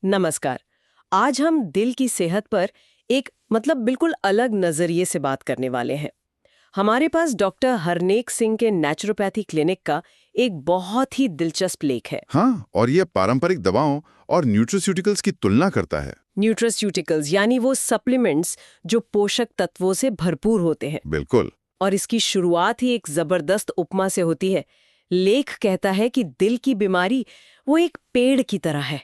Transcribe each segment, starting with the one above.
नमस्कार। आज हम दिल की सेहत पर एक बिल्कुल अलग नजरिए से बात करने वाले हैं। हमारे पास डॉक्टर हरनेक सिंह के नेचुरोपैथी क्लिनिक का एक बहुत ही दिलचस्प लेख है। हाँ, और ये पारंपरिक दवाओं और न्यूट्रास्यूटिकल्स की तुलना करता है। न्यूट्रास्यूटिकल्स यानी वो सप्लीमेंट्स जो पोषक तत्वों से भरपूर होते हैं। बिल्कुल। और इसकी शुरुआत ही एक जबरदस्त उपमा से होती है। लेख कहता है कि दिल की बीमारी वो एक पेड़ की तरह है।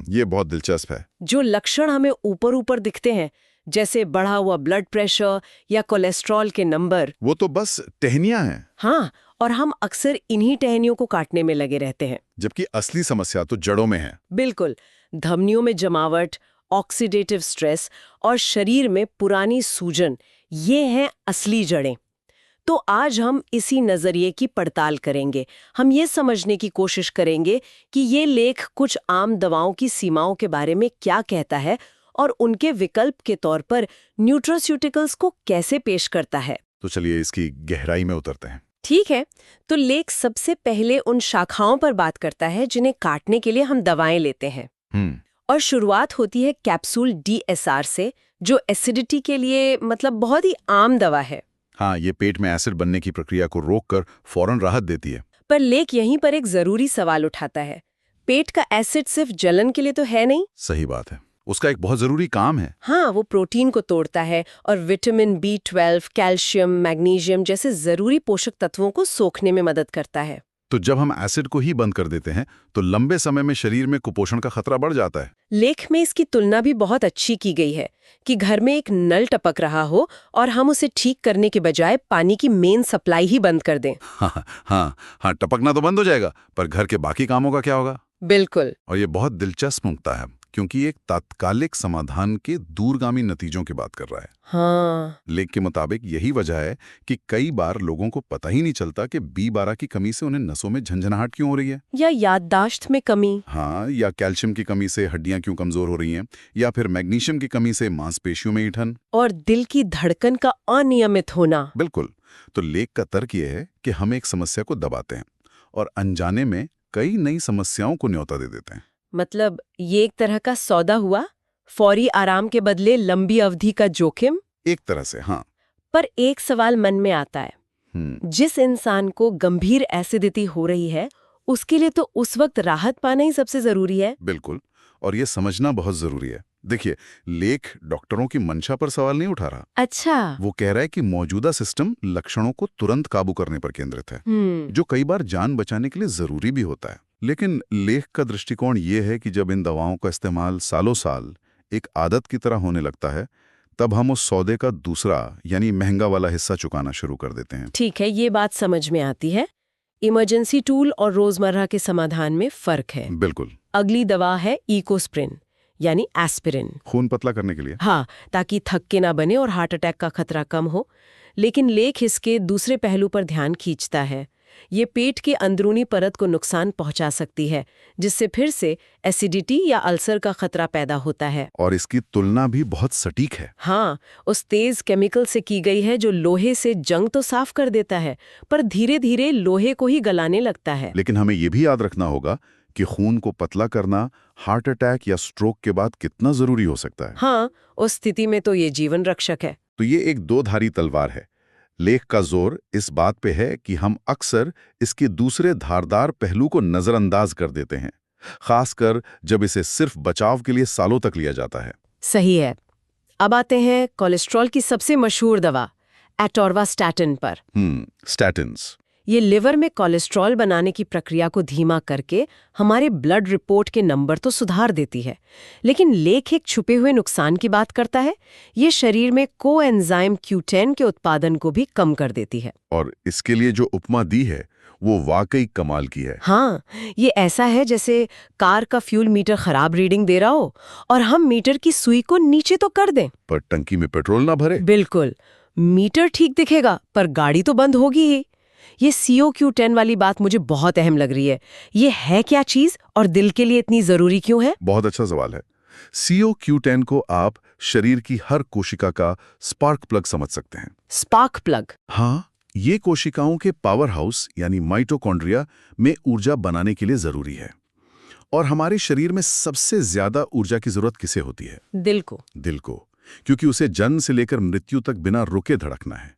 ये बहुत दिलचस्प है। जो लक्षण हमें ऊपर ऊपर दिखते हैं, जैसे बढ़ा हुआ ब्लड प्रेशर या कोलेस्ट्रॉल के नंबर, वो तो बस टहनियां हैं। हाँ, और हम अक्सर इन्हीं टहनियों को काटने में लगे रहते हैं। जबकि असली समस्या तो जड़ों में है। बिल्कुल, धमनियों में जमावट, ऑक्सीडेटिव स्ट्रेस और शरीर में पुरानी सूजन, ये हैं असली जड़ें। तो आज हम इसी नजरिए की पड़ताल करेंगे। हम ये समझने की कोशिश करेंगे कि ये लेख कुछ आम दवाओं की सीमाओं के बारे में क्या कहता है और उनके विकल्प के तौर पर न्यूट्रास्यूटिकल्स को कैसे पेश करता है। तो चलिए इसकी गहराई में उतरते हैं। ठीक है, तो लेख सबसे पहले उन शाखाओं पर बात करता है जिन्हें काटने के लिए हम दवाएं लेते हैं। और शुरुआत होती है कैप्सूल DSR से, जो एसिडिटी के लिए बहुत ही आम दवा है। हाँ, ये पेट में एसिड बनने की प्रक्रिया को रोककर फौरन राहत देती है। पर लेख यहीं पर एक जरूरी सवाल उठाता है। पेट का एसिड सिर्फ जलन के लिए तो है नहीं। सही बात है, उसका एक बहुत जरूरी काम है। हाँ, वो प्रोटीन को तोड़ता है और विटामिन B12, कैल्शियम, मैग्नीशियम जैसे जरूरी पोषक तत्वों को सोखने में मदद करता है। तो जब हम एसिड को ही बंद कर देते हैं तो लंबे समय में शरीर में कुपोषण का खतरा बढ़ जाता है। लेख में इसकी तुलना भी बहुत अच्छी की गई है कि घर में एक नल टपक रहा हो और हम उसे ठीक करने के बजाय पानी की मेन सप्लाई ही बंद कर दें। हाँ, टपकना तो बंद हो जाएगा, पर घर के बाकी कामों का क्या होगा? बिल्कुल। और ये बहुत दिलचस्प मुद्दा है, क्योंकि एक तात्कालिक समाधान के दूरगामी नतीजों की बात कर रहा है। हाँ। लेख के मुताबिक यही वजह है कि कई बार लोगों को पता ही नहीं चलता कि B12 की कमी से उन्हें नसों में झंझनाहट क्यों हो रही है, या याददाश्त में कमी। हाँ, या कैल्शियम की कमी से हड्डियां क्यों कमजोर हो रही हैं, या फिर मैग्नीशियम की कमी से मांसपेशियों में ईंधन और दिल की धड़कन का अनियमित होना। बिल्कुल। तो लेख का तर्क यह है कि हम एक समस्या को दबाते हैं और अनजाने में कई नई समस्याओं को न्योता दे देते हैं। ये एक तरह का सौदा हुआ, फौरी आराम के बदले लंबी अवधि का जोखिम। एक तरह से, हाँ। पर एक सवाल मन में आता है, जिस इंसान को गंभीर एसिडिटी हो रही है, उसके लिए तो उस वक्त राहत पाना ही सबसे जरूरी है। बिल्कुल, और ये समझना बहुत जरूरी है। देखिए, लेख डॉक्टरों की मंशा पर सवाल नहीं उठा रहा। अच्छा। वो कह रहा है कि मौजूदा सिस्टम लक्षणों को तुरंत काबू करने पर केंद्रित है, जो कई बार जान बचाने के लिए जरूरी भी होता है। लेकिन लेख का दृष्टिकोण ये है कि जब इन दवाओं का इस्तेमाल सालों साल एक आदत की तरह होने लगता है, तब हम उस सौदे का दूसरा यानी महंगा वाला हिस्सा चुकाना शुरू कर देते हैं। ठीक है, ये बात समझ में आती है। इमरजेंसी टूल और रोजमर्रा के समाधान में फर्क है। बिल्कुल। अगली दवा है इकोस्प्रिन यानी एस्पिरिन। खून पतला करने के लिए। हाँ, ताकि थक्के ना बने और हार्ट अटैक का खतरा कम हो। लेकिन लेख इसके दूसरे पहलू पर ध्यान खींचता है। ये पेट की अंदरूनी परत को नुकसान पहुंचा सकती है, जिससे फिर से एसिडिटी या अल्सर का खतरा पैदा होता है। और इसकी तुलना भी बहुत सटीक है। हाँ, उस तेज केमिकल से की गई है जो लोहे से जंग तो साफ कर देता है, पर धीरे धीरे लोहे को ही गलाने लगता है। लेकिन हमें यह भी याद रखना होगा कि खून को पतला करना हार्ट अटैक या स्ट्रोक के बाद कितना जरूरी हो सकता है। हाँ, उस स्थिति में तो ये जीवन रक्षक है। तो ये एक दो धारी तलवार है। लेख का जोर इस बात पे है कि हम अक्सर इसके दूसरे धारदार पहलू को नजरअंदाज कर देते हैं, खासकर जब इसे सिर्फ बचाव के लिए सालों तक लिया जाता है। सही है। अब आते हैं कोलेस्ट्रॉल की सबसे मशहूर दवा एटोर्वास्टैटिन पर। स्टैटिन्स। ये लिवर में कोलेस्ट्रॉल बनाने की प्रक्रिया को धीमा करके हमारे ब्लड रिपोर्ट के नंबर तो सुधार देती है, लेकिन लेख एक छुपे हुए नुकसान की बात करता है। ये शरीर में कोएंजाइम Q10 के उत्पादन को भी कम कर देती है। और इसके लिए जो उपमा दी है वो वाकई कमाल की है। हाँ, ये ऐसा है जैसे कार का फ्यूल मीटर खराब रीडिंग दे रहा हो और हम मीटर की सुई को नीचे तो कर दें, पर टंकी में पेट्रोल ना भरे। बिल्कुल, मीटर ठीक दिखेगा पर गाड़ी तो बंद होगी ही। ये COQ10 वाली बात मुझे बहुत अहम लग रही है। ये है क्या चीज और दिल के लिए इतनी जरूरी क्यों है? बहुत अच्छा सवाल है। COQ10 को आप शरीर की हर कोशिका का स्पार्क प्लग समझ सकते हैं। Spark plug? हाँ, ये कोशिकाओं के पावर हाउस यानी माइटोकॉन्ड्रिया में ऊर्जा बनाने के लिए जरूरी है। और हमारे शरीर में सबसे ज्यादा ऊर्जा की जरूरत किसे होती है? दिल को। दिल को, क्योंकि उसे जन्म से लेकर मृत्यु तक बिना रुके धड़कना है।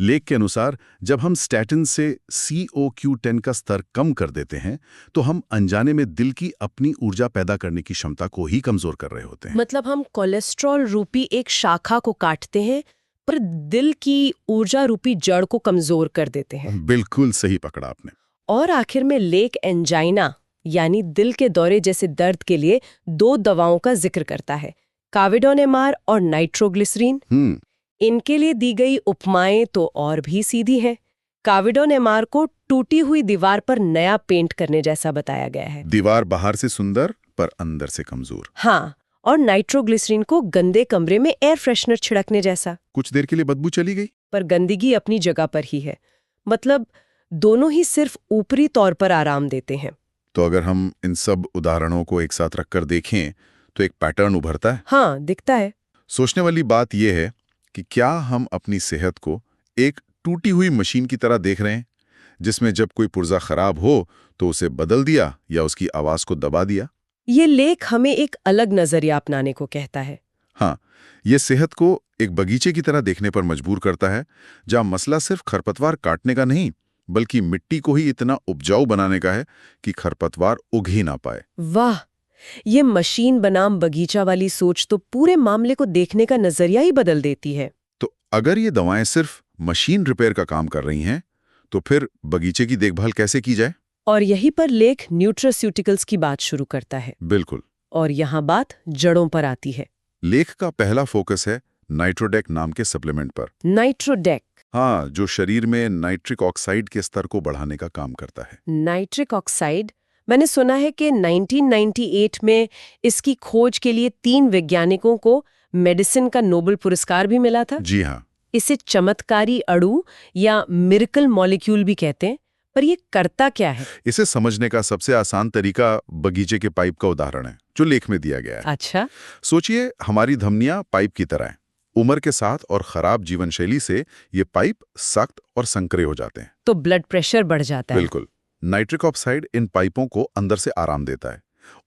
लेख के अनुसार जब हम स्टैटिन से COQ10 का स्तर कम कर देते हैं तो हम अनजाने में दिल की अपनी ऊर्जा पैदा करने की क्षमता को ही कमजोर कर रहे होते हैं। मतलब हम कोलेस्ट्रॉल रूपी एक शाखा को काटते हैं पर दिल की ऊर्जा रूपी जड़ को कमजोर कर देते हैं। बिल्कुल सही पकड़ा आपने। और आखिर में लेख एंजाइना यानी दिल के दौरे जैसे दर्द के लिए 2 दवाओं का जिक्र करता है, काविडोनेमार और नाइट्रोग्लिसरीन। इनके लिए दी गई उपमाएं तो और भी सीधी हैं। काविडोनेमार को टूटी हुई दीवार पर नया पेंट करने जैसा बताया गया है। दीवार बाहर से सुंदर पर अंदर से कमजोर। हाँ, और नाइट्रोग्लिसरीन को गंदे कमरे में एयर फ्रेशनर छिड़कने जैसा। कुछ देर के लिए बदबू चली गई, पर गंदगी अपनी जगह पर ही है। मतलब दोनों ही सिर्फ ऊपरी तौर पर आराम देते हैं। तो अगर हम इन सब उदाहरणों को एक साथ रखकर देखें तो एक पैटर्न उभरता है। हाँ, दिखता है। सोचने वाली बात यह है कि क्या हम अपनी सेहत को एक टूटी हुई मशीन की तरह देख रहे हैं, जिसमें जब कोई पुर्जा खराब हो तो उसे बदल दिया या उसकी आवाज को दबा दिया? ये लेख हमें एक अलग नजरिया अपनाने को कहता है। हाँ, ये सेहत को एक बगीचे की तरह देखने पर मजबूर करता है, जहां मसला सिर्फ खरपतवार काटने का नहीं बल्कि मिट्टी को ही इतना उपजाऊ बनाने का है कि खरपतवार उग ही ना पाए। वाह, ये मशीन बनाम बगीचा वाली सोच तो पूरे मामले को देखने का नजरिया ही बदल देती है। तो अगर ये दवाएं सिर्फ मशीन रिपेयर का काम कर रही हैं, तो फिर बगीचे की देखभाल कैसे की जाए? और यहीं पर लेख न्यूट्रास्यूटिकल्स की बात शुरू करता है। बिल्कुल। और यहाँ बात जड़ों पर आती है। लेख का पहला फोकस है नाइट्रोडेक नाम के सप्लीमेंट पर। नाइट्रोडेक? हाँ, जो शरीर में नाइट्रिक ऑक्साइड के स्तर को बढ़ाने का काम करता है। Nitric oxide? मैंने सुना है कि 1998 में इसकी खोज के लिए 3 वैज्ञानिकों को मेडिसिन का नोबेल पुरस्कार भी मिला था। जी हाँ। इसे चमत्कारी अणु या मिरेकल मॉलिक्यूल भी कहते हैं, पर ये करता क्या है? इसे समझने का सबसे आसान तरीका बगीचे के पाइप का उदाहरण है, जो लेख में दिया गया है। अच्छा। सोचिए, हमारी धमनियां पाइप की तरह हैं। उम्र के साथ और खराब जीवन शैली से ये पाइप सख्त और संकरे हो जाते हैं, तो ब्लड प्रेशर बढ़ जाता है। बिल्कुल। नाइट्रिक ऑक्साइड इन पाइपों को अंदर से आराम देता है,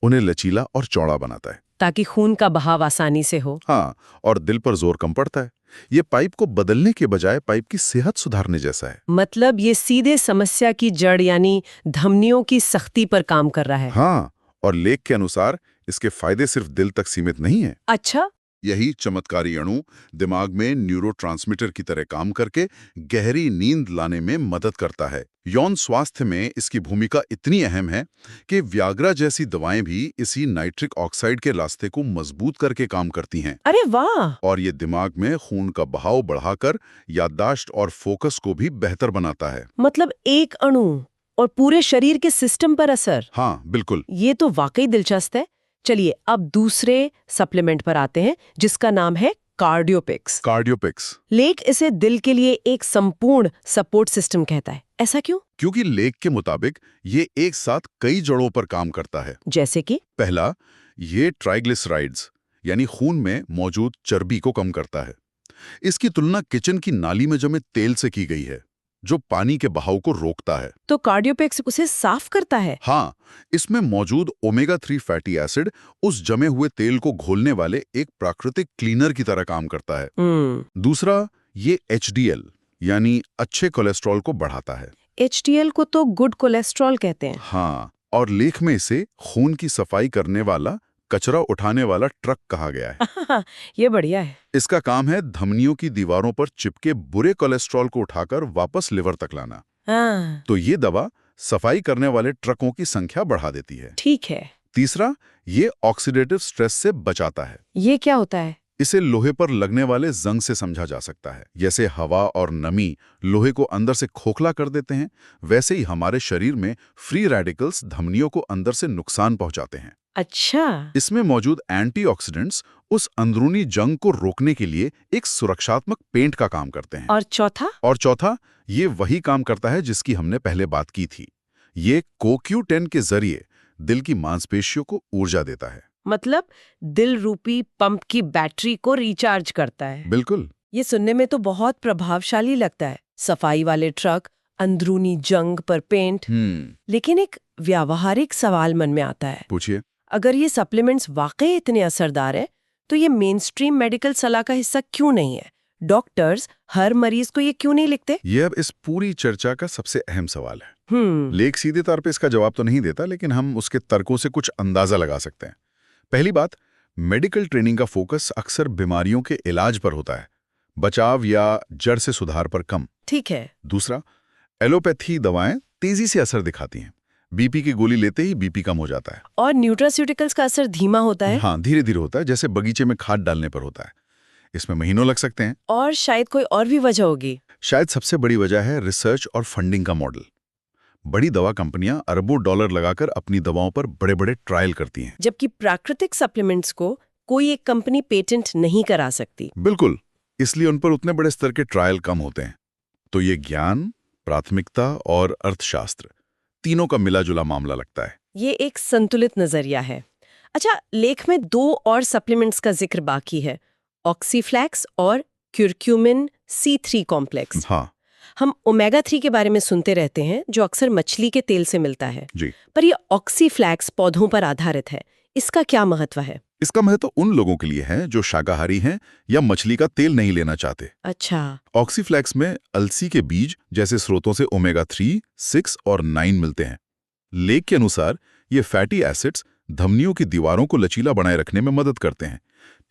उन्हें लचीला और चौड़ा बनाता है, ताकि खून का बहाव आसानी से हो। हाँ, और दिल पर जोर कम पड़ता है। ये पाइप को बदलने के बजाय पाइप की सेहत सुधारने जैसा है। मतलब ये सीधे समस्या की जड़ यानी धमनियों की सख्ती पर काम कर रहा है। हाँ, और लेख के अनुसार इसके फायदे सिर्फ दिल तक सीमित नहीं है। अच्छा। यही चमत्कारी अणु दिमाग में न्यूरोट्रांसमीटर की तरह काम करके गहरी नींद लाने में मदद करता है। यौन स्वास्थ्य में इसकी भूमिका इतनी अहम है कि व्याग्रा जैसी दवाएं भी इसी नाइट्रिक ऑक्साइड के रास्ते को मजबूत करके काम करती हैं। अरे वाह! और ये दिमाग में खून का बहाव बढ़ाकर याददाश्त और फोकस को भी बेहतर बनाता है। मतलब एक अणु और पूरे शरीर के सिस्टम पर असर। हाँ, बिल्कुल। ये तो वाकई दिलचस्प है। चलिए अब दूसरे सप्लीमेंट पर आते हैं, जिसका नाम है कार्डियोपिक्स। कार्डियोपिक्स। लेख इसे दिल के लिए एक संपूर्ण सपोर्ट सिस्टम कहता है। ऐसा क्यों? क्योंकि लेख के मुताबिक ये एक साथ कई जड़ों पर काम करता है। जैसे कि? पहला, ये ट्राइग्लिसराइड्स यानी खून में मौजूद चर्बी को कम करता है। इसकी तुलना किचन की नाली में जमे तेल से की गई है, जो पानी के बहाव को रोकता है। तो कार्डियोपिक्स उसे साफ करता है? हाँ, इसमें मौजूद ओमेगा 3 फैटी एसिड उस जमे हुए तेल को घोलने वाले एक प्राकृतिक क्लीनर की तरह काम करता है। दूसरा, ये HDL यानी अच्छे कोलेस्ट्रॉल को बढ़ाता है। HDL को तो गुड कोलेस्ट्रॉल कहते हैं। हाँ, और लेख में इसे खून की सफाई करने वाला, कचरा उठाने वाला ट्रक कहा गया है। ये बढ़िया है। इसका काम है धमनियों की दीवारों पर चिपके बुरे कोलेस्ट्रॉल को उठाकर वापस लिवर तक लाना। हाँ। तो ये दवा सफाई करने वाले ट्रकों की संख्या बढ़ा देती है। ठीक है। तीसरा, ये ऑक्सीडेटिव स्ट्रेस से बचाता है। ये क्या होता है? इसे लोहे पर लगने वाले जंग से समझा जा सकता है। जैसे हवा और नमी लोहे को अंदर से खोखला कर देते हैं, वैसे ही हमारे शरीर में फ्री रेडिकल्स धमनियों को अंदर से नुकसान पहुंचाते हैं। अच्छा। इसमें मौजूद एंटीऑक्सीडेंट्स उस अंदरूनी जंग को रोकने के लिए एक सुरक्षात्मक पेंट का काम करते हैं। और चौथा? ये वही काम करता है जिसकी हमने पहले बात की थी। ये CoQ10 के जरिए दिल की मांसपेशियों को ऊर्जा देता है। मतलब दिल रूपी पंप की बैटरी को रिचार्ज करता है। बिल्कुल। ये सुनने में तो बहुत प्रभावशाली लगता है। सफाई वाले ट्रक, अंदरूनी जंग पर पेंट। लेकिन एक व्यावहारिक सवाल मन में आता है, पूछिए। अगर ये सप्लीमेंट्स वाकई इतने असरदार है तो ये मेन स्ट्रीम मेडिकल सलाह का हिस्सा क्यों नहीं है? डॉक्टर्स हर मरीज को ये क्यों नहीं लिखते? ये अब इस पूरी चर्चा का सबसे अहम सवाल है। लेख सीधे तौर पे इसका जवाब तो नहीं देता, लेकिन हम उसके तर्कों से कुछ अंदाजा लगा सकते हैं। पहली बात, मेडिकल ट्रेनिंग का फोकस अक्सर बीमारियों के इलाज पर होता है, बचाव या जड़ से सुधार पर कम। ठीक है। दूसरा, एलोपैथी दवाएं तेजी से असर दिखाती हैं। बीपी की गोली लेते ही बीपी कम हो जाता है। और न्यूट्रास्यूटिकल्स का असर धीमा होता है। हाँ, धीरे धीरे होता है, जैसे बगीचे में खाद डालने पर होता है। इसमें महीनों लग सकते हैं। और शायद कोई और भी वजह होगी। शायद सबसे बड़ी वजह है रिसर्च और फंडिंग का मॉडल। बड़ी दवा कंपनियां अरबों डॉलर लगाकर अपनी दवाओं पर बड़े बड़े ट्रायल करती हैं, जबकि प्राकृतिक सप्लीमेंट्स को कोई एक कंपनी पेटेंट नहीं करा सकती। बिल्कुल, इसलिए उन पर उतने बड़े स्तर के ट्रायल कम होते हैं। तो ये ज्ञान, प्राथमिकता और अर्थशास्त्र तीनों का मिला-जुला मामला लगता है। ये एक संतुलित नजरिया है। अच्छा, लेख में 2 और सप्लीमेंट्स का जिक्र बाकी है, ऑक्सीफ्लैक्स और क्यूरक्यूमिन C3 कॉम्प्लेक्स। हाँ हम ओमेगा 3 के बारे में सुनते रहते हैं, जो अक्सर मछली के तेल से मिलता है जी। पर ये ऑक्सीफ्लैक्स पौधों पर आधारित है। इसका क्या महत्व है? इसका महत्व उन लोगों के लिए है जो शाकाहारी हैं या मछली का तेल नहीं लेना चाहते। अच्छा। ऑक्सीफ्लैक्स में अलसी के बीज जैसे स्रोतों से ओमेगा 3, 6 और 9 मिलते हैं। लेख के अनुसार ये फैटी एसिड्स धमनियों की दीवारों को लचीला बनाए रखने में मदद करते हैं,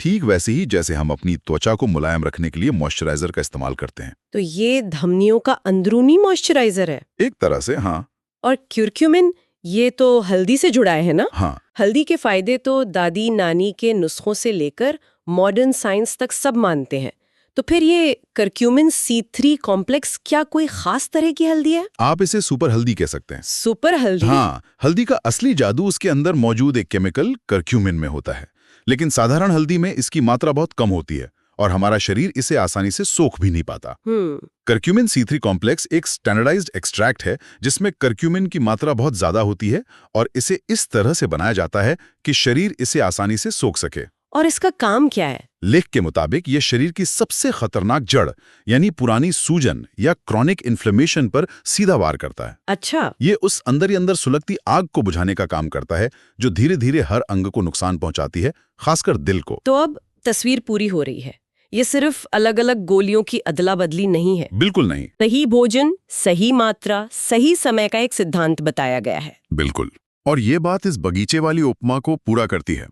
ठीक वैसे ही जैसे हम अपनी त्वचा को मुलायम रखने के लिए मॉइस्चराइजर का इस्तेमाल करते हैं। तो ये धमनियों का अंदरूनी मॉइस्चराइजर है एक तरह से, हाँ। और क्यूरक्यूमिन, ये तो हल्दी से जुड़ा है ना? हाँ, हल्दी के फायदे तो दादी नानी के नुस्खों से लेकर मॉडर्न साइंस तक सब मानते हैं। तो फिर ये करक्यूमिन C3 कॉम्प्लेक्स क्या कोई खास तरह की हल्दी है? आप इसे सुपर हल्दी कह सकते हैं। सुपर हल्दी? हाँ, हल्दी का असली जादू उसके अंदर मौजूद एक केमिकल करक्यूमिन में होता है, लेकिन साधारण हल्दी में इसकी मात्रा बहुत कम होती है और हमारा शरीर इसे आसानी से सोख भी नहीं पाता। करक्यूमिन C3 कॉम्प्लेक्स एक स्टैंडर्डाइज्ड एक्सट्रैक्ट है जिसमें करक्यूमिन की मात्रा बहुत ज्यादा होती है और इसे इस तरह से बनाया जाता है कि शरीर इसे आसानी से सोख सके। और इसका काम क्या है? लेख के मुताबिक ये शरीर की सबसे खतरनाक जड़ यानी पुरानी सूजन या क्रॉनिक इन्फ्लेमेशन पर सीधा वार करता है। अच्छा। ये उस अंदर ही अंदर सुलगती आग को बुझाने का काम करता है जो धीरे धीरे हर अंग को नुकसान पहुंचाती है, खासकर दिल को। तो अब तस्वीर पूरी हो रही है। ये सिर्फ अलग अलग गोलियों की अदला बदली नहीं है। बिल्कुल नहीं। सही भोजन, सही मात्रा, सही समय का एक सिद्धांत बताया गया है। बिल्कुल। और ये बात इस बगीचे वाली उपमा को पूरा करती है।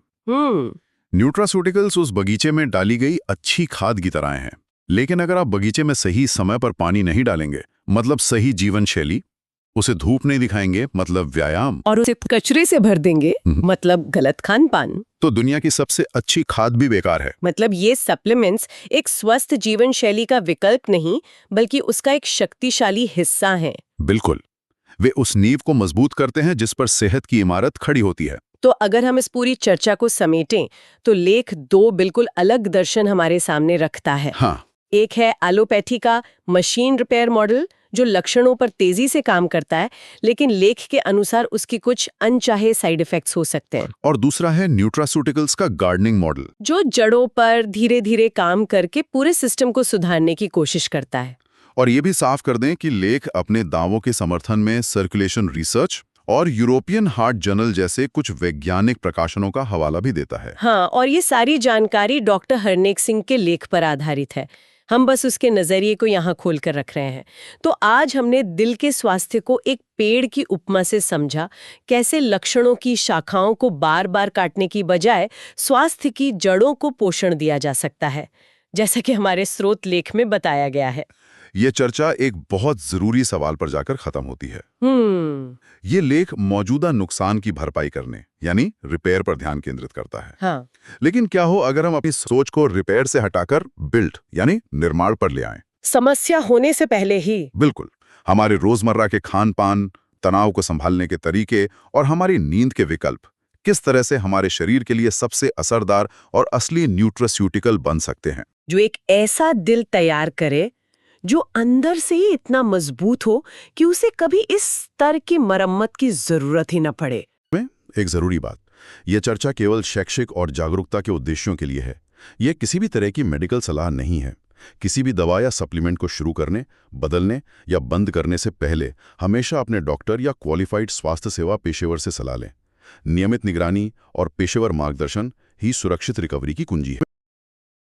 न्यूट्रास्यूटिकल्स उस बगीचे में डाली गई अच्छी खाद की तरह हैं, लेकिन अगर आप बगीचे में सही समय पर पानी नहीं डालेंगे, मतलब सही जीवन शैली, उसे धूप नहीं दिखाएंगे, मतलब व्यायाम, और उसे कचरे से भर देंगे, मतलब गलत खान पान, तो दुनिया की सबसे अच्छी खाद भी बेकार है। मतलब ये सप्लीमेंट्स एक स्वस्थ जीवन शैली का विकल्प नहीं, बल्कि उसका एक शक्तिशाली हिस्सा है। बिल्कुल, वे उस नींव को मजबूत करते हैं जिस पर सेहत की इमारत खड़ी होती है। तो अगर हम इस पूरी चर्चा को समेटें तो लेख 2 बिल्कुल अलग दर्शन हमारे सामने रखता है। हाँ। एक है एलोपैथी का मशीन रिपेयर मॉडल जो लक्षणों पर तेजी से काम करता है, लेकिन लेख के अनुसार उसकी कुछ अनचाहे साइड इफेक्ट्स हो सकते हैं। और दूसरा है न्यूट्रास्यूटिकल्स का गार्डनिंग मॉडल, जो जड़ों पर धीरे धीरे काम करके पूरे सिस्टम को सुधारने की कोशिश करता है। और ये भी साफ कर दें कि लेख अपने दावों के समर्थन में सर्कुलेशन रिसर्च और यूरोपियन हार्ट जर्नल जैसे कुछ वैज्ञानिक प्रकाशनों का हवाला भी देता है। हाँ, और ये सारी जानकारी डॉक्टर हरनेक सिंह के लेख पर आधारित है। हम बस उसके नजरिए को यहाँ खोल कर रख रहे हैं। तो आज हमने दिल के स्वास्थ्य को एक पेड़ की उपमा से समझा, कैसे लक्षणों की शाखाओं को बार बार काटने की बजाय स्वास्थ्य की जड़ों को पोषण दिया जा सकता है, जैसा कि हमारे स्रोत लेख में बताया गया है। ये चर्चा एक बहुत जरूरी सवाल पर जाकर खत्म होती है। ये लेख मौजूदा नुकसान की भरपाई करने यानी रिपेयर पर ध्यान केंद्रित करता है। हाँ। लेकिन क्या हो अगर हम अपनी सोच को रिपेयर से हटाकर बिल्ड यानी निर्माण पर ले आएं? समस्या होने से पहले ही। बिल्कुल। हमारे रोजमर्रा के खान पान, तनाव को संभालने के तरीके और हमारी नींद के विकल्प किस तरह से हमारे शरीर के लिए सबसे असरदार और असली न्यूट्रास्यूटिकल बन सकते हैं, जो एक ऐसा दिल तैयार करे जो अंदर से ही इतना मजबूत हो कि उसे कभी इस स्तर की मरम्मत की जरूरत ही न पड़े। एक जरूरी बात, यह चर्चा केवल शैक्षिक और जागरूकता के उद्देश्यों के लिए है। यह किसी भी तरह की मेडिकल सलाह नहीं है। किसी भी दवा या सप्लीमेंट को शुरू करने, बदलने या बंद करने से पहले हमेशा अपने डॉक्टर या क्वालिफाइड स्वास्थ्य सेवा पेशेवर से सलाह लें। नियमित निगरानी और पेशेवर मार्गदर्शन ही सुरक्षित रिकवरी की कुंजी है।